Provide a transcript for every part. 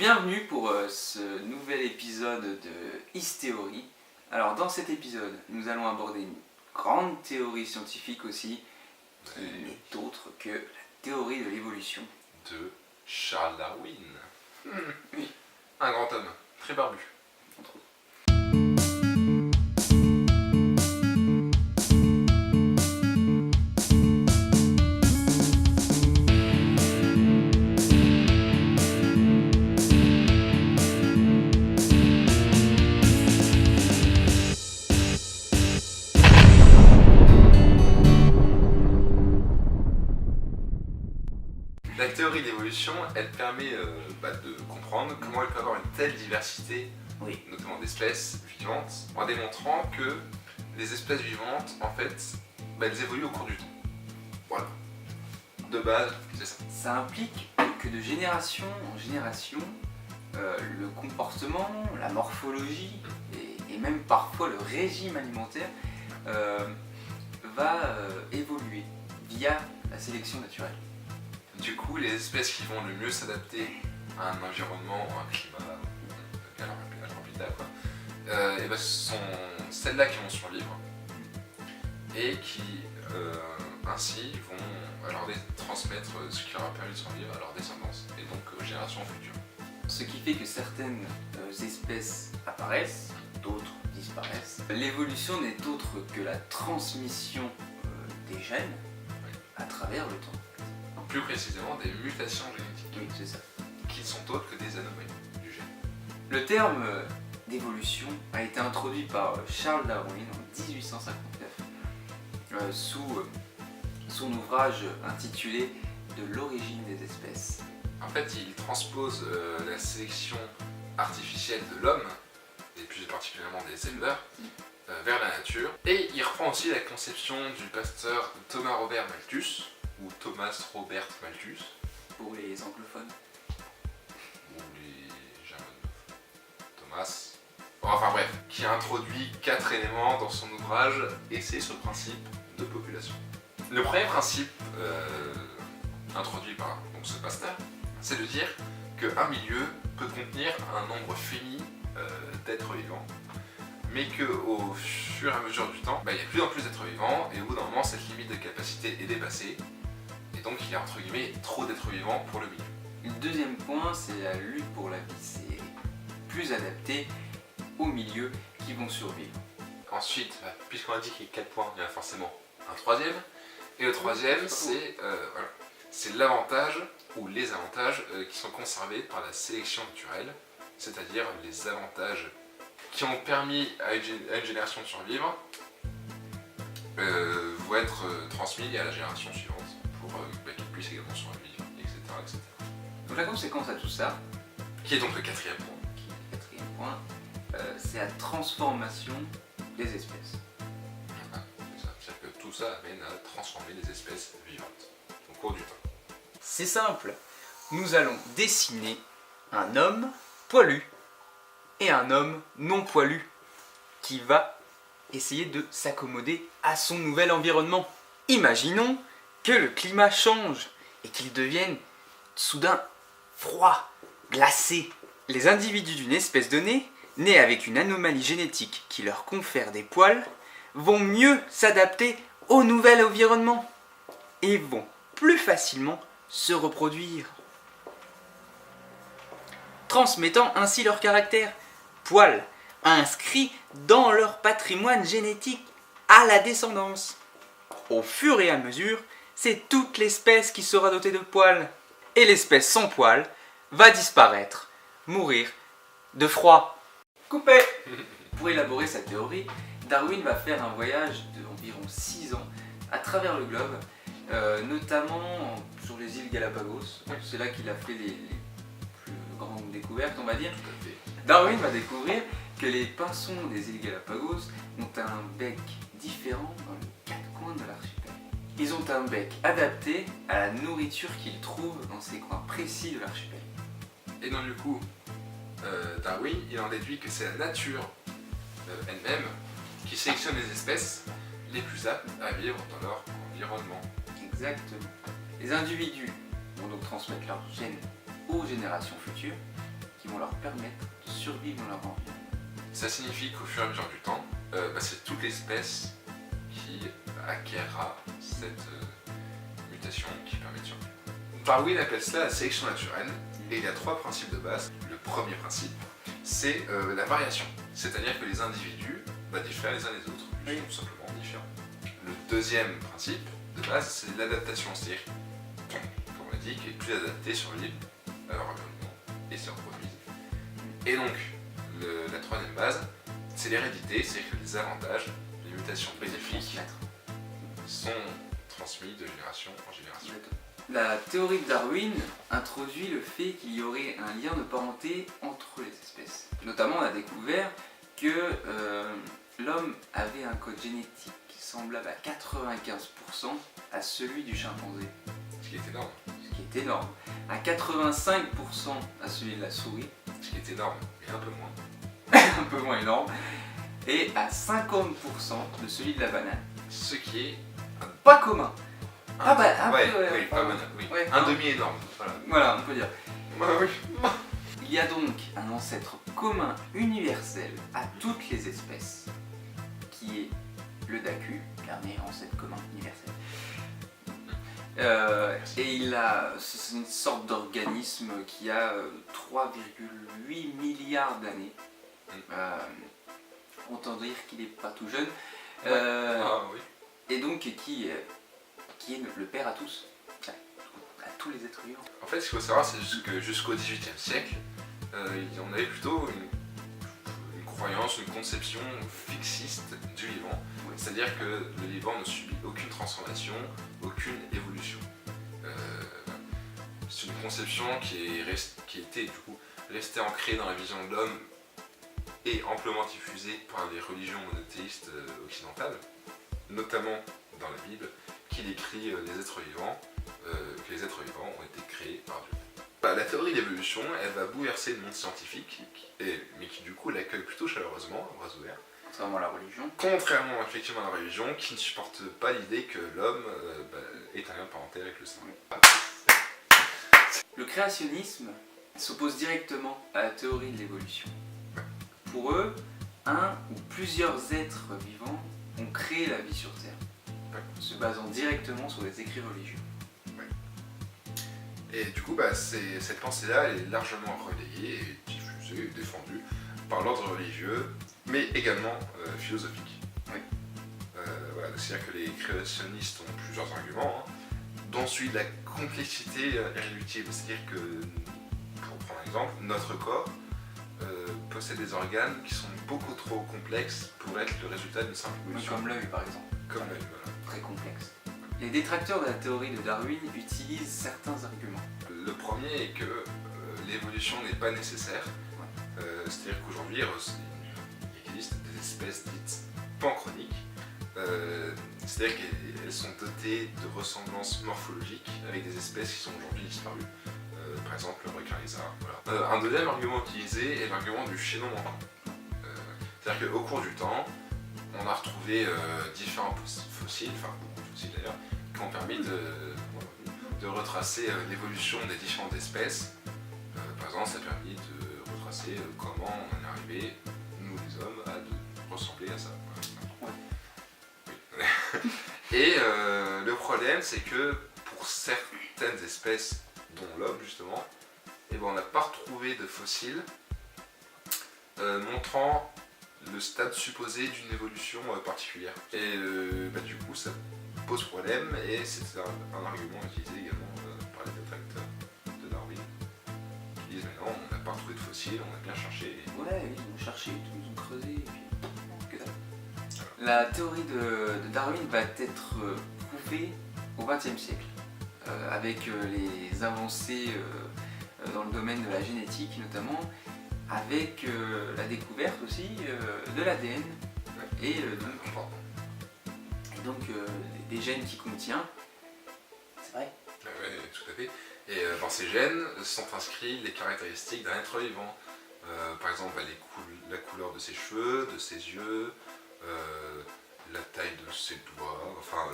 Bienvenue pour ce nouvel épisode de Hystéorie. Alors dans cet épisode, nous allons aborder une grande théorie scientifique aussi, qui n'est autre que la théorie de l'évolution. De Charles Darwin. Oui. Un grand homme, très barbu. Entre autres. La théorie d'évolution, elle permet de comprendre comment elle peut avoir une telle diversité, Oui. notamment d'espèces vivantes, en démontrant que les espèces vivantes, en fait, elles évoluent au cours du temps. Voilà. De base, c'est ça. Ça implique que de génération en génération, le comportement, la morphologie et même parfois le régime alimentaire va évoluer via la sélection naturelle. Du coup, les espèces qui vont le mieux s'adapter à un environnement, à un climat, à leur habitat, et ben, ce sont celles-là qui vont survivre et qui ainsi vont alors transmettre ce qui leur a permis de survivre à leur descendance et donc aux générations futures. Ce qui fait que certaines espèces apparaissent, d'autres disparaissent. L'évolution n'est autre que la transmission des gènes à travers le temps. Plus précisément des mutations génétiques, Oui, c'est ça. qui ne sont autres que des anomalies du gène. Le terme d'évolution a été introduit par Charles Darwin en 1859 sous son ouvrage intitulé De l'origine des espèces. En fait, il transpose la sélection artificielle de l'homme, et plus particulièrement des éleveurs, vers la nature. Et il reprend aussi la conception du pasteur Thomas Robert Malthus, ou Thomas Robert Malthus, Pour les anglophones. ou les germanophones. Thomas. Enfin bref, qui a introduit 4 éléments dans son ouvrage et c'est sur le principe de population. Le premier principe introduit par donc, ce pasteur, c'est de dire qu'un milieu peut contenir un nombre fini d'êtres vivants, mais qu'au fur et à mesure du temps, il y a de plus en plus d'êtres vivants et au bout d'un moment cette limite de capacité est dépassée et donc il y a entre guillemets trop d'êtres vivants pour le milieu. Le deuxième point, c'est la lutte pour la vie. C'est plus adapté aux milieux qui vont survivre. Ensuite, puisqu'on a dit qu'il y a 4 points, il y en a forcément un troisième. Et le troisième, c'est l'avantage ou les avantages qui sont conservés par la sélection naturelle, c'est-à-dire les avantages qui ont permis à une génération de survivre vont être transmis à la génération suivante pour qu'ils puissent également survivre, etc., etc. Donc la conséquence à tout ça, Qui est donc le quatrième point. qui est le quatrième point, c'est la transformation des espèces. Voilà, c'est ça. C'est-à-dire que tout ça amène à transformer les espèces vivantes au cours du temps. C'est simple, nous allons dessiner un homme poilu et un homme non poilu qui va essayer de s'accommoder à son nouvel environnement. Imaginons que le climat change et qu'il devienne soudain froid, glacé. Les individus d'une espèce donnée, nés avec une anomalie génétique qui leur confère des poils, vont mieux s'adapter au nouvel environnement et vont plus facilement se reproduire, transmettant ainsi leur caractère, poils, inscrits dans leur patrimoine génétique à la descendance. Au fur et à mesure, c'est toute l'espèce qui sera dotée de poils, et l'espèce sans poils va disparaître, mourir de froid. Coupé. Pour élaborer sa théorie, Darwin va faire un voyage d'environ 6 ans à travers le globe, notamment sur les îles Galapagos. C'est là qu'il a fait les plus grandes découvertes, on va dire. Tout à fait. Darwin va découvrir que les pinsons des îles Galapagos ont un bec différent dans les 4 coins de l'archipel. Ils ont un bec adapté à la nourriture qu'ils trouvent dans ces coins précis de l'archipel. Et donc du coup, Darwin, il en déduit que c'est la nature elle-même qui sélectionne les espèces les plus aptes à vivre dans leur environnement. Exactement. Les individus vont donc transmettre leurs gènes aux générations futures, vont leur permettre de survivre dans leur environnement. Ça signifie qu'au fur et à mesure du temps, c'est toute l'espèce qui acquérera cette mutation qui permet de survivre. Darwin appelle cela la sélection naturelle, et il y a 3 principes de base. Le premier principe, c'est la variation, c'est-à-dire que les individus diffèrent les uns des autres, ils sont tout simplement différents. Le deuxième principe de base, c'est l'adaptation, c'est-à-dire comme on l'a dit, qui est plus adapté sur l'île à leur environnement et se reproduisent. Et donc, la troisième base, c'est l'hérédité, c'est-à-dire que les avantages, les mutations bénéfiques sont transmis de génération en génération. La théorie de Darwin introduit le fait qu'il y aurait un lien de parenté entre les espèces. Notamment, on a découvert que l'homme avait un code génétique semblable à 95% à celui du chimpanzé. Ce qui est énorme. Ce qui est énorme. À 85% à celui de la souris. Ce qui est énorme, mais un peu moins. Un peu moins énorme. Et à 50% de celui de la banane. Ce qui est pas commun. un demi énorme. Voilà, on peut dire. Oui. Il y a donc un ancêtre commun universel à toutes les espèces, qui est le dacu, dernier ancêtre commun universel. C'est une sorte d'organisme qui a 3,8 milliards d'années. Autant dire qu'il n'est pas tout jeune. Et donc qui est le père à tous. À tous les êtres vivants. En fait, ce qu'il faut savoir, c'est que jusqu'au XVIIIe siècle, on avait plutôt une croyance, une conception fixiste du vivant. Oui. C'est-à-dire que le vivant ne subit aucune transformation, aucune évolution. C'est une conception qui était du coup restée ancrée dans la vision de l'homme et amplement diffusée par les religions monothéistes occidentales, notamment dans la Bible, qui décrit les êtres vivants, que les êtres vivants ont été créés par Dieu. La théorie de l'évolution, elle va bouleverser le monde scientifique, mais qui du coup l'accueille plutôt chaleureusement, à bras ouverts. Contrairement à la religion. Contrairement effectivement à la religion, qui ne supporte pas l'idée que l'homme est un lien de parenté avec le sang. Le créationnisme s'oppose directement à la théorie de l'évolution. Pour eux, un ou plusieurs êtres vivants ont créé la vie sur Terre, se basant directement sur des écrits religieux. Et du coup, cette pensée-là, elle est largement relayée, et diffusée, et défendue par l'ordre religieux, mais également philosophique. Oui. C'est-à-dire que les créationnistes ont plusieurs arguments, dont celui de la complexité irréductible. C'est-à-dire que, pour prendre un exemple, notre corps possède des organes qui sont beaucoup trop complexes pour être le résultat d'une simple évolution. Comme l'œil, par exemple. Comme l'œil, voilà. Très complexe. Les détracteurs de la théorie de Darwin utilisent certains arguments. Le premier est que l'évolution n'est pas nécessaire. C'est-à-dire qu'aujourd'hui, il existe des espèces dites panchroniques. C'est-à-dire qu'elles sont dotées de ressemblances morphologiques avec des espèces qui sont aujourd'hui disparues. Par exemple, le requin lézard. Voilà. Un deuxième argument utilisé est l'argument du chaînon manquant. C'est-à-dire qu'au cours du temps, on a retrouvé différents fossiles, enfin beaucoup de fossiles d'ailleurs, qui ont permis de retracer l'évolution des différentes espèces. Par exemple, ça a permis de retracer comment on est arrivé, nous les hommes, à ressembler à ça. Voilà. Oui. Et le problème, c'est que pour certaines espèces, dont l'homme justement, on n'a pas retrouvé de fossiles montrant le stade supposé d'une évolution particulière. Et du coup, ça pose problème, et c'est un argument utilisé également par les détracteurs de Darwin, qui disent mais non, on n'a pas retrouvé de fossiles, on a bien cherché. Ouais, ils ont cherché, ils ont creusé, et puis que dalle. La théorie de Darwin va être prouvée au XXe siècle, avec les avancées dans le domaine de la génétique notamment, avec la découverte aussi de l'ADN et donc des gènes qui contient. C'est vrai. Oui, tout à fait. Et dans ces gènes sont inscrits les caractéristiques d'un être vivant. Par exemple, la couleur de ses cheveux, de ses yeux, la taille de ses doigts, enfin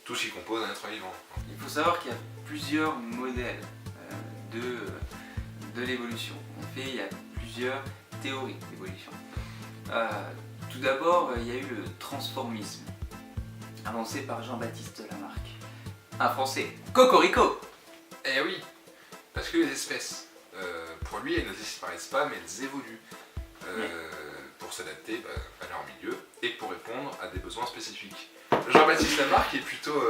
tout ce qui compose un être vivant. Il faut savoir qu'il y a plusieurs modèles de l'évolution. En effet, il y a plusieurs théories d'évolution. Tout d'abord, il y a eu le transformisme, avancé par Jean-Baptiste Lamarck, un Français. Cocorico! Eh oui, parce que les espèces, pour lui, elles ne disparaissent pas, mais elles évoluent pour s'adapter à leur milieu et pour répondre à des besoins spécifiques. Jean-Baptiste Lamarck est plutôt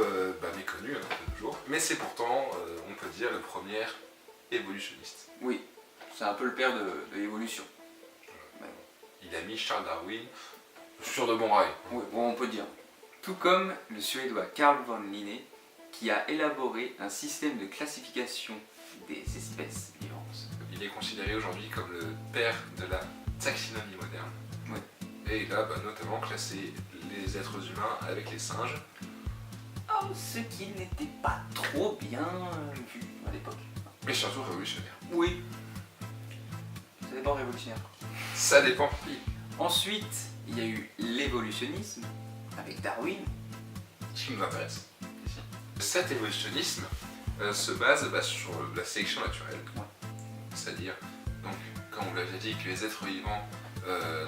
méconnu de nos jours, mais c'est pourtant, on peut dire, le premier évolutionniste. Oui, c'est un peu le père de l'évolution. Il a mis Charles Darwin sur de bons rails. Oui, bon, on peut dire. Tout comme le Suédois Carl von Linné, qui a élaboré un système de classification des espèces vivantes. Il est considéré aujourd'hui comme le père de la taxinomie moderne. Oui. Et il a notamment classé les êtres humains avec les singes. Oh, ce qui n'était pas trop bien vu à l'époque. Mais surtout révolutionnaire. Oui. Ça dépend révolutionnaire. Ça dépend. Oui. Ensuite, il y a eu l'évolutionnisme avec Darwin. Ce qui nous intéresse ici. Cet évolutionnisme se base sur la sélection naturelle. Ouais. C'est-à-dire, donc, comme on l'avait dit, que les êtres vivants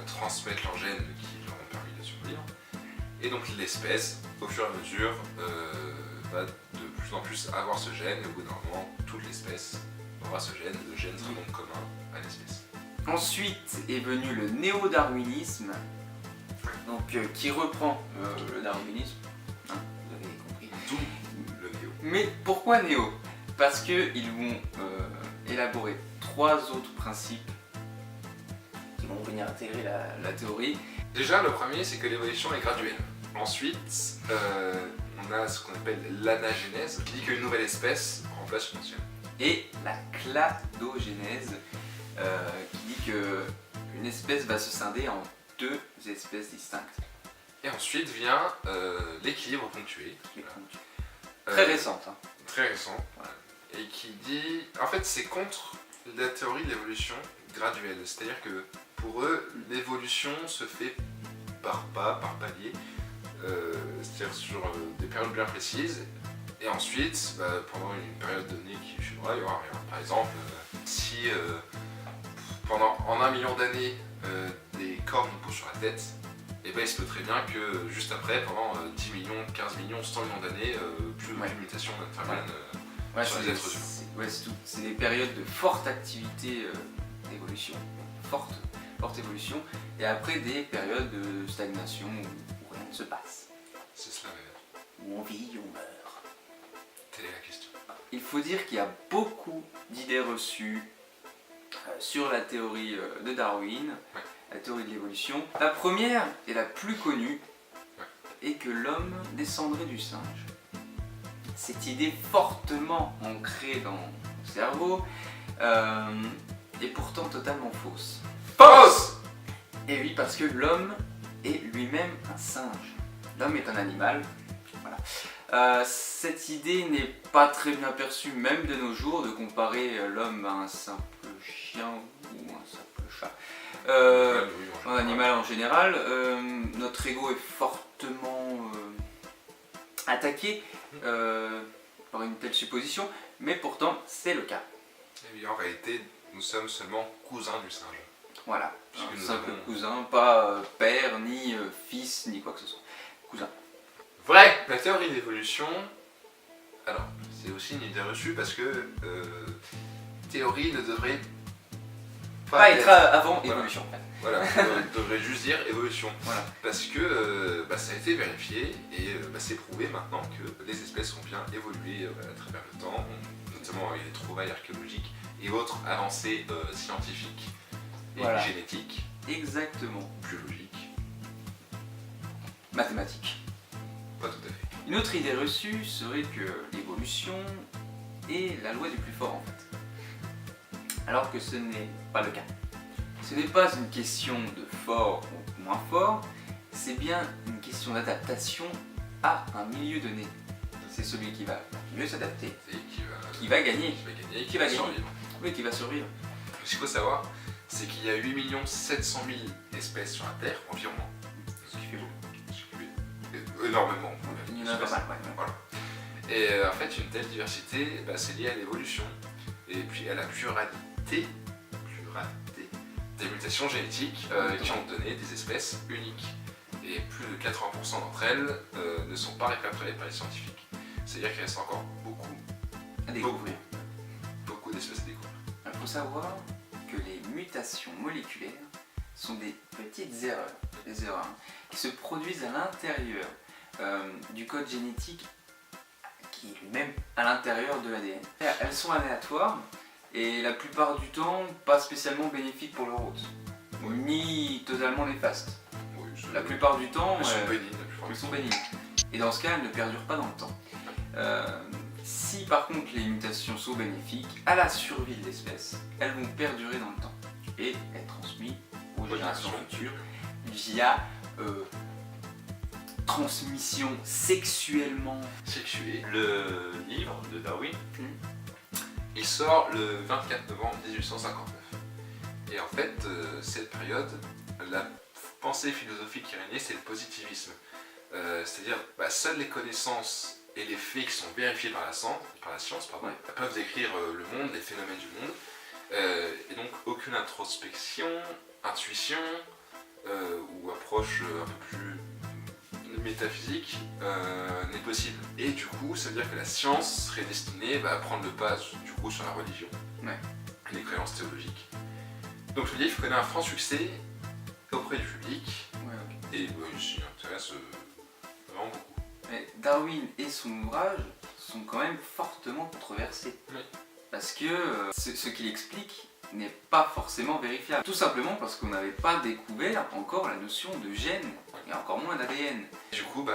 transmettent leurs gènes qui leur ont permis de survivre. Et donc l'espèce, au fur et à mesure, va de plus en plus avoir ce gène. Et au bout d'un moment, toute l'espèce aura ce gène. Le gène sera donc commun à l'espèce. Ensuite est venu le néo-darwinisme, donc, qui reprend le darwinisme, hein, vous avez compris. D'où le néo. Mais pourquoi néo? Parce qu'ils vont élaborer 3 autres principes qui vont venir intégrer la théorie. Déjà, le premier, c'est que l'évolution est graduelle. Ensuite, on a ce qu'on appelle l'anagénèse, qui dit qu'une nouvelle espèce remplace une ancienne. Et la cladogénèse, qui dit qu'une espèce va se scinder en 2 espèces distinctes. Et ensuite vient l'équilibre ponctué. Très récente. Hein. Très récent. Et qui dit... En fait, c'est contre la théorie de l'évolution graduelle. C'est-à-dire que pour eux, l'évolution se fait par pas, par palier. C'est-à-dire sur des périodes bien précises. Et ensuite, pendant une période donnée qui suivra, il y aura rien. Par exemple, si en 1 million d'années, des cornes nous poussent sur la tête, et il se peut très bien que juste après, pendant 10 millions, 15 millions, 100 millions d'années, plus de mutation n'interviennent sur les êtres humains. C'est des périodes de forte activité d'évolution, forte évolution, et après des périodes de stagnation où rien ne se passe. C'est cela même. Où on vit, on meurt. Telle est la question. Il faut dire qu'il y a beaucoup d'idées reçues sur la théorie de Darwin, la théorie de l'évolution. La première et la plus connue est que l'homme descendrait du singe. Cette idée fortement ancrée dans le cerveau est pourtant totalement fausse. Fausse! Et oui, parce que l'homme est lui-même un singe. L'homme est un animal. Voilà. Cette idée n'est pas très bien perçue, même de nos jours, de comparer l'homme à un simple chien ou un simple chat. Un animal en général. Notre ego est fortement attaqué par une telle supposition, mais pourtant c'est le cas. Et oui, en réalité, nous sommes seulement cousins du singe. Voilà, Puisque un nous simple avons- cousin, pas père, ni fils, ni quoi que ce soit. Cousin. Vrai! La théorie de l'évolution, alors, c'est aussi une idée reçue parce que théorie ne devrait Pas être avant Voilà. évolution. Voilà, on devrait juste dire évolution. Voilà. Parce que ça a été vérifié et c'est prouvé maintenant que les espèces ont bien évolué à travers le temps, notamment avec les trouvailles archéologiques et autres avancées scientifiques et Voilà. génétiques, Exactement. biologiques. Mathématiques. Pas tout à fait. Une autre idée reçue serait que l'évolution est la loi du plus fort en fait. Alors que ce n'est pas le cas. Ce n'est pas une question de fort ou moins fort, c'est bien une question d'adaptation à un milieu donné. C'est celui qui va mieux s'adapter, Et qui va gagner, qui va gagner et Qui qui va va gagner. survivre. oui, qui va survivre. Ce qu'il faut savoir, c'est qu'il y a 8 700 000 espèces sur la Terre environ. Ce qui fait beaucoup. Énormément. Il y en a pas mal, ouais. Voilà. Et en fait, une telle diversité, c'est lié à l'évolution et puis à la pluralité mutations génétiques qui ont donné des espèces uniques. Et plus de 80% d'entre elles ne sont pas répertoriées par les scientifiques. C'est-à-dire qu'il reste encore beaucoup d'espèces à découvrir. Il faut savoir que les mutations moléculaires sont des petites erreurs, qui se produisent à l'intérieur du code génétique qui est lui-même à l'intérieur de l'ADN. Elles sont aléatoires et la plupart du temps pas spécialement bénéfiques pour leur hôte, ni totalement néfastes. Oui, la plupart du temps, elles sont bénignes. Et dans ce cas, elles ne perdurent pas dans le temps. Si par contre les mutations sont bénéfiques à la survie de l'espèce, elles vont perdurer dans le temps et être transmises aux générations futures via transmission sexuellement sexuée. Le livre de Darwin, il sort le 24 novembre 1859. Et en fait, cette période, la pensée philosophique qui régnait, c'est le positivisme. C'est-à-dire, seules les connaissances et les faits qui sont vérifiés par la science peuvent décrire le monde, les phénomènes du monde. Et donc, aucune introspection, intuition ou approche un peu plus métaphysique n'est possible. Et du coup, ça veut dire que la science serait destinée à prendre le pas du coup sur la religion, les croyances théologiques. Donc le livre connaît un franc succès auprès du public et il s'y intéresse vraiment beaucoup. Mais Darwin et son ouvrage sont quand même fortement controversés. Parce que ce qu'il explique n'est pas forcément vérifiable. Tout simplement parce qu'on n'avait pas découvert encore la notion de gène, et encore moins d'ADN. Du coup,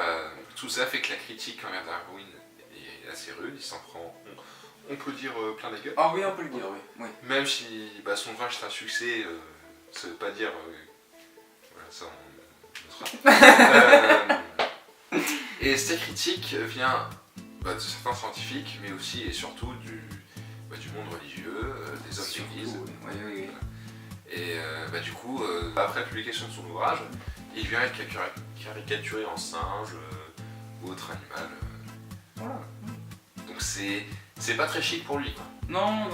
tout ça fait que la critique envers Darwin est assez rude, il s'en prend, on peut dire plein la gueule. Ah oui, on peut le dire, oui. Même si son ouvrage est un succès, ça veut pas dire... voilà, ça on notera. Et cette critique vient de certains scientifiques, mais aussi et surtout du monde religieux, des hommes d'église. Oui. Et du coup, après la publication de son ouvrage, il vient être caricaturé en singe ou autre animal. Voilà. Donc c'est pas très chic pour lui, quoi. Non.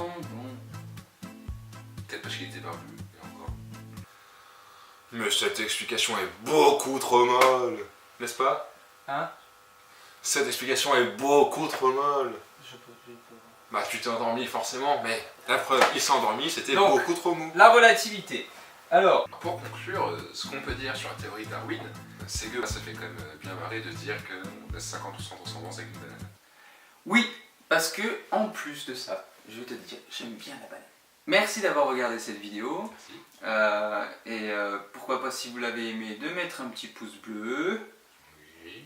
Peut-être parce qu'il était barbu, et encore. Mais cette explication est beaucoup trop molle, n'est-ce pas? Hein? Cette explication est beaucoup trop molle. Je peux tu t'es endormi forcément, mais la preuve, il s'est endormi, c'était beaucoup trop mou. La relativité. Alors, pour conclure, ce qu'on peut dire sur la théorie de Darwin, c'est que ça fait quand même bien marrer de dire qu'on a 50% de ressemblance avec une banane. Oui, parce que en plus de ça, je vais te dire, j'aime bien la banane. Merci d'avoir regardé cette vidéo. Merci. Pourquoi pas, si vous l'avez aimé, de mettre un petit pouce bleu. Oui.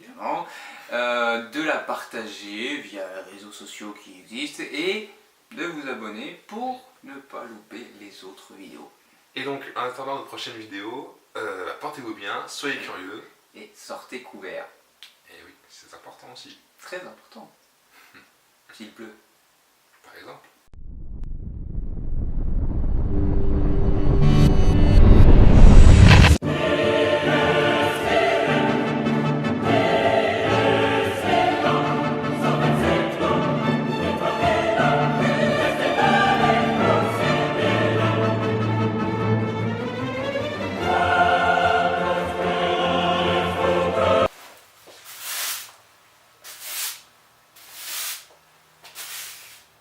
De la partager via les réseaux sociaux qui existent et de vous abonner pour ne pas louper les autres vidéos. Et donc, en attendant notre prochaine vidéo, portez-vous bien, soyez curieux. Et sortez couverts. Et oui, c'est important aussi. Très important. S'il pleut. Par exemple.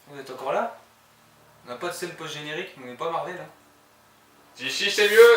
Vous êtes encore là? On n'a pas de scène post-générique, mais on n'est pas Marvel. Si, c'est mieux.